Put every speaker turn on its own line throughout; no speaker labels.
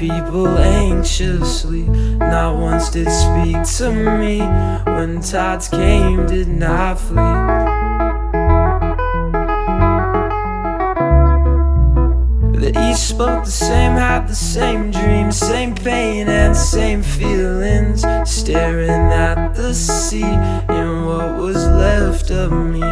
people anxiously. Not once did speak to me. When tides came, did not flee. They each spoke the same, had the same dreams, same pain and same feelings. Staring at the sea and what was left of me.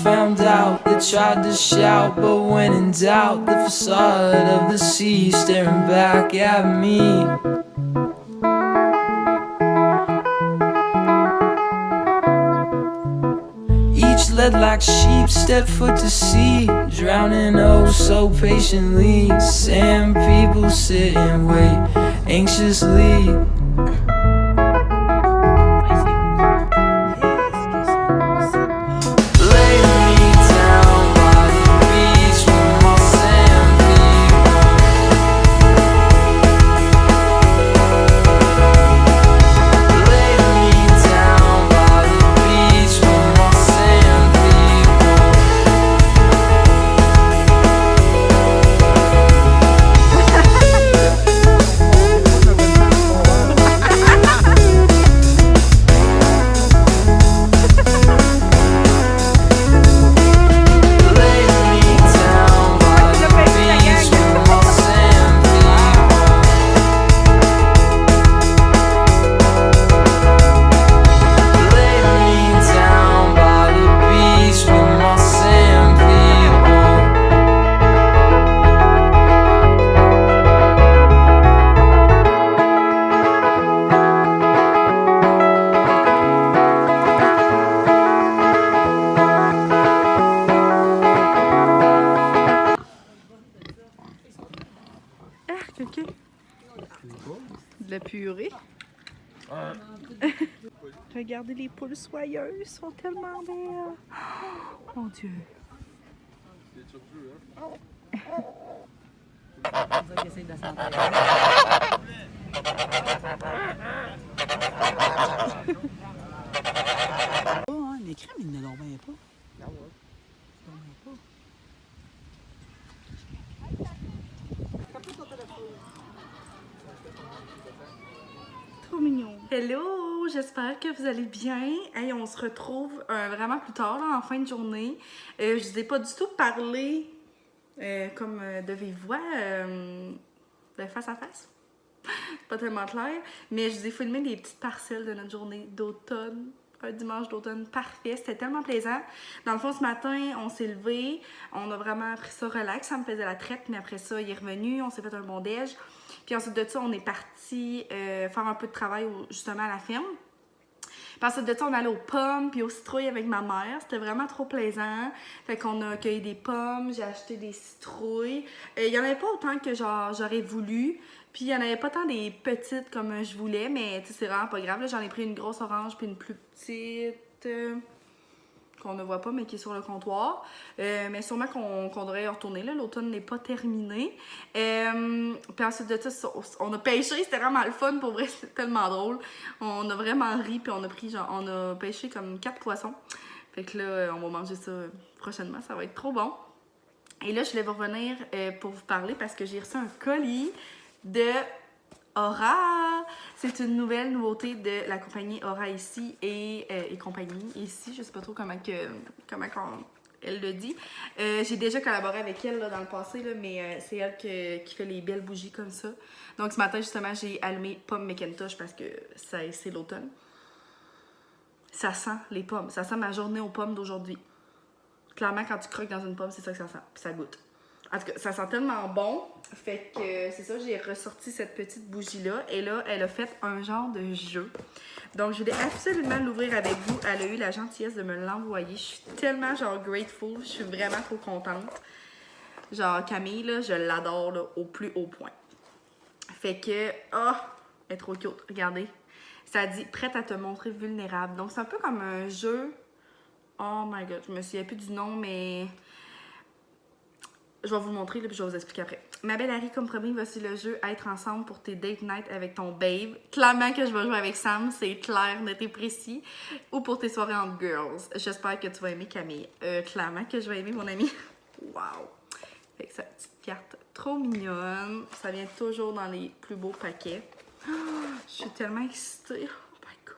Found out, they tried to shout, but when in doubt, the facade of the sea staring back at me. Each led like sheep, stepped foot to sea, drowning oh so patiently. Sand people sit and wait anxiously.
De la purée. Regardez les poules soyeuses, sont tellement belles. Oh, mon Dieu.
Oh, les crèmes, ils ne l'ont bien pas. Non, ouais.
Trop mignon. Hello, j'espère que vous allez bien. Hey, on se retrouve vraiment plus tard, là, en fin de journée. Je vous ai pas du tout parlé comme de vive voix, de face à face. C'est pas tellement clair, mais je vous ai filmé des petites parcelles de notre journée d'automne. Un dimanche d'automne parfait, c'était tellement plaisant. Dans le fond, ce matin, on s'est levé, on a vraiment pris ça relax, ça me faisait la traite, mais après ça, il est revenu, on s'est fait un bon déj. Puis ensuite de ça, on est parti faire un peu de travail justement à la ferme. Puis ensuite de ça, on allait aux pommes puis aux citrouilles avec ma mère. C'était vraiment trop plaisant. Fait qu'on a cueilli des pommes, j'ai acheté des citrouilles. Il y en avait pas autant que j'aurais voulu. Puis il y en avait pas tant des petites comme je voulais, mais tu sais, c'est vraiment pas grave. J'en ai pris une grosse orange puis une plus petite qu'on ne voit pas, mais qui est sur le comptoir. Mais sûrement qu'on devrait y retourner. L'automne n'est pas terminé. Puis ensuite de ça, on a pêché. C'était vraiment le fun. Pour vrai, c'était tellement drôle. On a vraiment ri. Puis on a pêché comme 4 poissons. Fait que là, on va manger ça prochainement. Ça va être trop bon. Et là, je voulais vous revenir pour vous parler parce que j'ai reçu un colis de Aura. C'est une nouvelle nouveauté de la compagnie Aura ici et compagnie ici. Je sais pas trop comment elle le dit. J'ai déjà collaboré avec elle là, dans le passé, là, mais c'est elle qui fait les belles bougies comme ça. Donc ce matin, justement, j'ai allumé pomme McIntosh parce que c'est l'automne. Ça sent les pommes. Ça sent ma journée aux pommes d'aujourd'hui. Clairement, quand tu croques dans une pomme, c'est ça que ça sent. Puis ça goûte. En tout cas, ça sent tellement bon. Fait que c'est ça, j'ai ressorti cette petite bougie-là. Et là, elle a fait un genre de jeu. Donc, je voulais absolument l'ouvrir avec vous. Elle a eu la gentillesse de me l'envoyer. Je suis tellement, genre, grateful. Je suis vraiment trop contente. Genre, Camille, là, je l'adore là, au plus haut point. Fait que, oh, Elle est trop cute, regardez. Ça dit « Prête à te montrer vulnérable ». Donc, c'est un peu comme un jeu. Oh my god, je me souviens plus du nom, mais... Je vais vous le montrer, là, puis je vais vous expliquer après. Ma belle Harry, comme promis, voici le jeu Être ensemble pour tes date night avec ton babe. Clairement que je vais jouer avec Sam, c'est clair, net et précis. Ou pour tes soirées entre girls. J'espère que tu vas aimer Camille. Clairement que je vais aimer mon ami. Wow! Avec sa petite carte trop mignonne. Ça vient toujours dans les plus beaux paquets. Oh, je suis tellement excitée. Oh my god!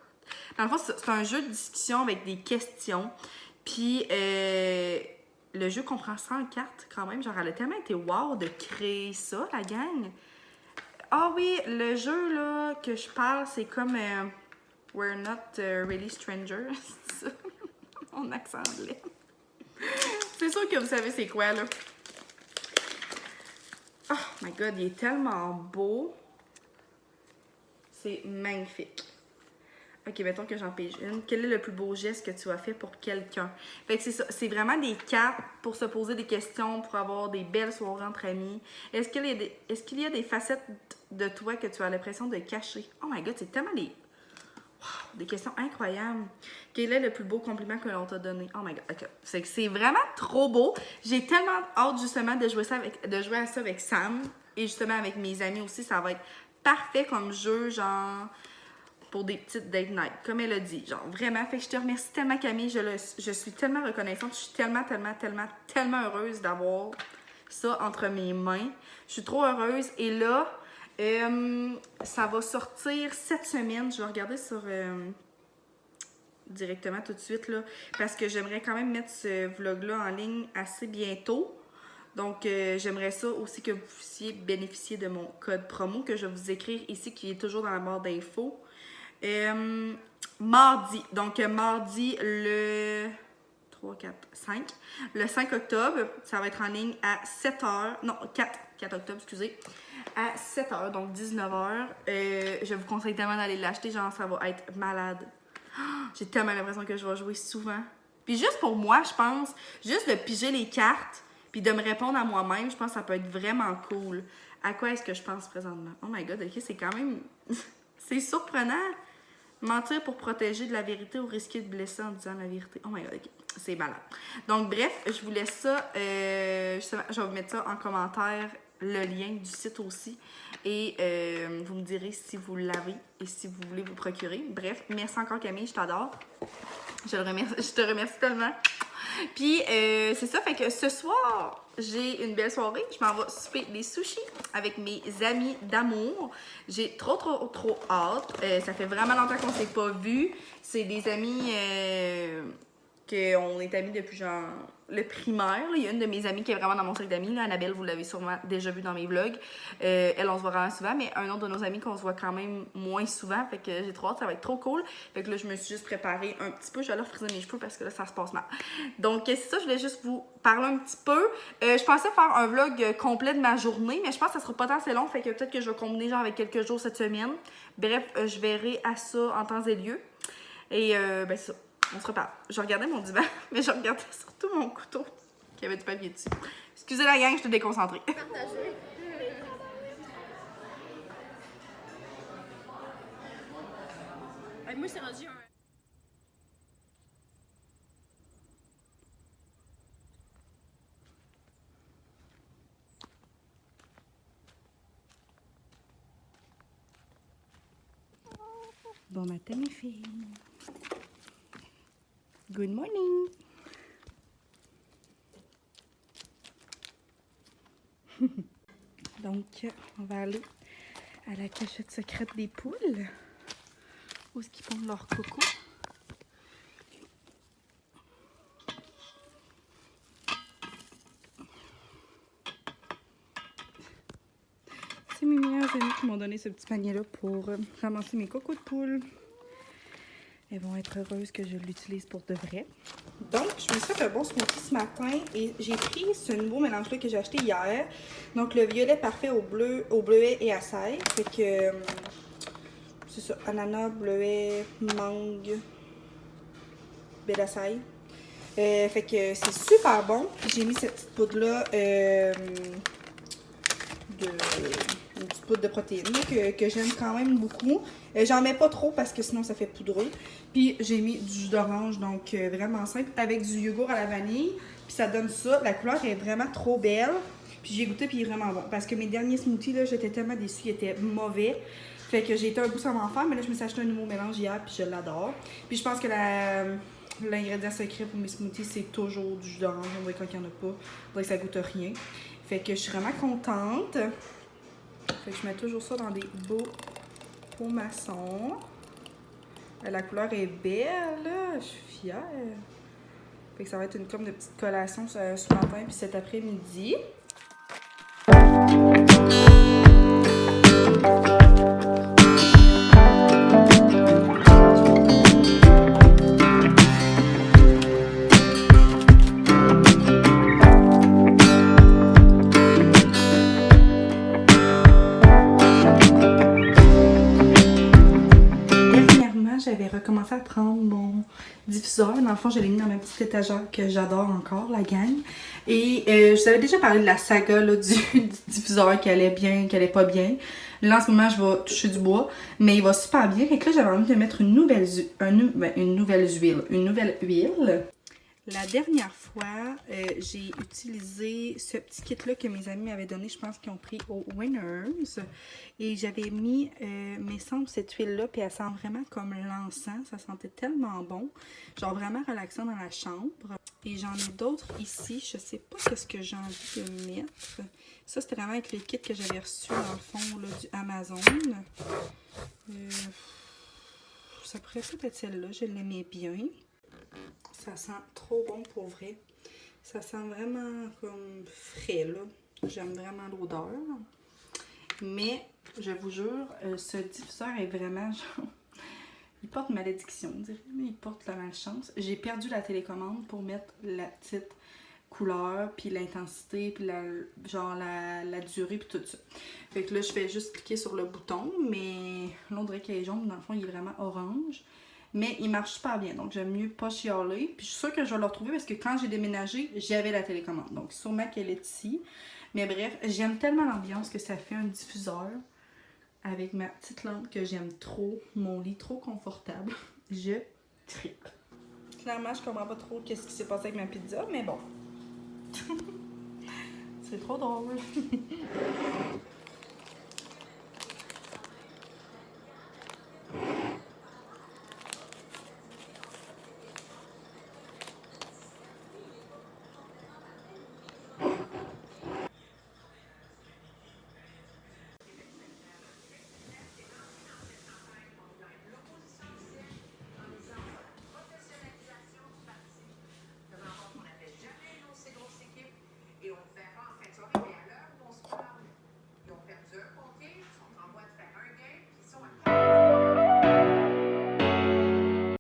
Dans le fond, c'est un jeu de discussion avec des questions. Puis, le jeu comprend 100 cartes quand même. Genre, elle a tellement été wow de créer ça, la gang. Ah oui, le jeu là que je parle, c'est comme We're Not Really Strangers. C'est ça? Mon accent anglais. C'est sûr que vous savez c'est quoi là. Oh my god, il est tellement beau. C'est magnifique. Ok, mettons que j'en pige une. Quel est le plus beau geste que tu as fait pour quelqu'un? Fait que c'est ça. C'est vraiment des cartes pour se poser des questions, pour avoir des belles soirées entre amis. Est-ce qu'il y a des facettes de toi que tu as l'impression de cacher? Oh my god, c'est tellement des questions incroyables. Quel est le plus beau compliment que l'on t'a donné? Oh my god, ok. C'est vraiment trop beau. J'ai tellement hâte justement de jouer à ça avec Sam. Et justement avec mes amis aussi. Ça va être parfait comme jeu, genre... pour des petites date night, comme elle a dit. Genre, vraiment. Fait que je te remercie tellement, Camille. Je suis tellement reconnaissante. Je suis tellement heureuse d'avoir ça entre mes mains. Je suis trop heureuse. Et là, ça va sortir cette semaine. Je vais regarder sur... directement tout de suite, là. Parce que j'aimerais quand même mettre ce vlog-là en ligne assez bientôt. Donc, j'aimerais ça aussi que vous puissiez bénéficier de mon code promo que je vais vous écrire ici, qui est toujours dans la barre d'infos. Mardi, donc mardi le 3, 4, 5, le 5 octobre, ça va être en ligne à 7h, non 4 octobre, excusez, à 7h, donc 19h. Je vous conseille tellement d'aller l'acheter, genre ça va être malade. J'ai tellement l'impression que je vais jouer souvent. Puis juste pour moi, je pense, juste de piger les cartes, puis de me répondre à moi-même, je pense que ça peut être vraiment cool. À quoi est-ce que je pense présentement? Oh my god, ok, c'est quand même... c'est surprenant. Mentir pour protéger de la vérité ou risquer de blesser en disant la vérité. Oh my god, ok. C'est malade. Donc, bref, je vous laisse ça. Justement, je vais vous mettre ça en commentaire, le lien du site aussi. Et vous me direz si vous l'avez et si vous voulez vous procurer. Bref, merci encore Camille, je t'adore. Je te remercie tellement. Puis, c'est ça, fait que ce soir, j'ai une belle soirée. Je m'en vais souper des sushis avec mes amis d'amour. J'ai trop hâte. Ça fait vraiment longtemps qu'on s'est pas vus. C'est des amis qu'on est amis depuis genre le primaire. Il y a une de mes amies qui est vraiment dans mon cercle d'amis, Annabelle, vous l'avez sûrement déjà vu dans mes vlogs. Elle, on se voit vraiment souvent, mais un autre de nos amis qu'on se voit quand même moins souvent. Fait que j'ai trop hâte, ça va être trop cool. Fait que là, je me suis juste préparée un petit peu. Je vais leur friser mes cheveux parce que là, ça se passe mal. Donc, c'est ça, je voulais juste vous parler un petit peu. Je pensais faire un vlog complet de ma journée, mais je pense que ça sera pas tant assez long. Fait que peut-être que je vais combiner genre avec quelques jours cette semaine. Bref, je verrai à ça en temps et lieu. Et ben, c'est ça. On se reparle. Je regardais mon divan, mais je regardais surtout mon couteau qui avait du papier dessus. Excusez la gang, je suis déconcentrée.
Partagez. Moi, c'est rendu un...
Bon matin, mes filles. Good morning. Donc, on va aller à la cachette secrète des poules. Où est-ce qu'ils pondent leur coco? C'est mes meilleures amies qui m'ont donné ce petit panier-là pour ramasser mes cocos de poules. Elles vont être heureuses que je l'utilise pour de vrai. Donc, je me suis fait un bon smoothie ce matin et j'ai pris ce nouveau mélange-là que j'ai acheté hier. Donc, le violet parfait au bleuet et açaï. Fait que, c'est ça, ananas, bleuet, mangue, baie d'açaï. Fait que c'est super bon. J'ai mis cette petite poudre-là une petite poudre de protéines que j'aime quand même beaucoup. J'en mets pas trop parce que sinon ça fait poudreux. Puis j'ai mis du jus d'orange, donc vraiment simple, avec du yogourt à la vanille. Puis ça donne ça. La couleur est vraiment trop belle. Puis j'ai goûté puis il est vraiment bon. Parce que mes derniers smoothies, là, j'étais tellement déçue, ils étaient mauvais. Fait que j'ai été un peu sans m'en faire, mais là je me suis acheté un nouveau mélange hier puis je l'adore. Puis je pense que l'ingrédient secret pour mes smoothies, c'est toujours du jus d'orange. On dirait quand il n'y en a pas, on dirait que ça goûte rien. Fait que je suis vraiment contente. Fait que je mets toujours ça dans des beaux pots maçons. La couleur est belle, là. Je suis fière. Fait que ça va être comme de petite collation ce matin puis cet après-midi. J'avais recommencé à prendre mon diffuseur. Dans le fond, je l'ai mis dans ma petite étagère que j'adore encore, la gang. Et je vous avais déjà parlé de la saga là, du diffuseur qui allait bien, qui allait pas bien. Là, en ce moment, je vais toucher du bois, mais il va super bien. Et que là, j'avais envie de mettre une nouvelle huile. La dernière fois, j'ai utilisé ce petit kit-là que mes amis m'avaient donné, je pense qu'ils ont pris au Winners. Et j'avais mis, mes cendres, cette huile-là, puis elle sent vraiment comme l'encens. Ça sentait tellement bon. Genre vraiment relaxant dans la chambre. Et j'en ai d'autres ici. Je sais pas ce que j'ai envie de mettre. Ça, c'était vraiment avec les kits que j'avais reçus, dans le fond, là, du Amazon. Ça pourrait peut-être être celle-là. Je l'aimais bien. Ça sent trop bon pour vrai. Ça sent vraiment comme frais, là. J'aime vraiment l'odeur. Mais, je vous jure, ce diffuseur est vraiment genre... Il porte malédiction, on dirait, mais il porte la malchance. J'ai perdu la télécommande pour mettre la petite couleur, puis l'intensité, puis la durée, puis tout ça. Fait que là, je fais juste cliquer sur le bouton, mais là, on dirait qu'il est jaune. Dans le fond, il est vraiment orange. Mais il marche super bien, donc j'aime mieux pas chialer. Puis je suis sûre que je vais le retrouver parce que quand j'ai déménagé, j'avais la télécommande. Donc sûrement qu'elle est ici. Mais bref, j'aime tellement l'ambiance que ça fait un diffuseur avec ma petite lampe que j'aime trop. Mon lit trop confortable. Je tripe. Clairement, je comprends pas trop qu'est-ce qui s'est passé avec ma pizza, mais bon. C'est trop drôle.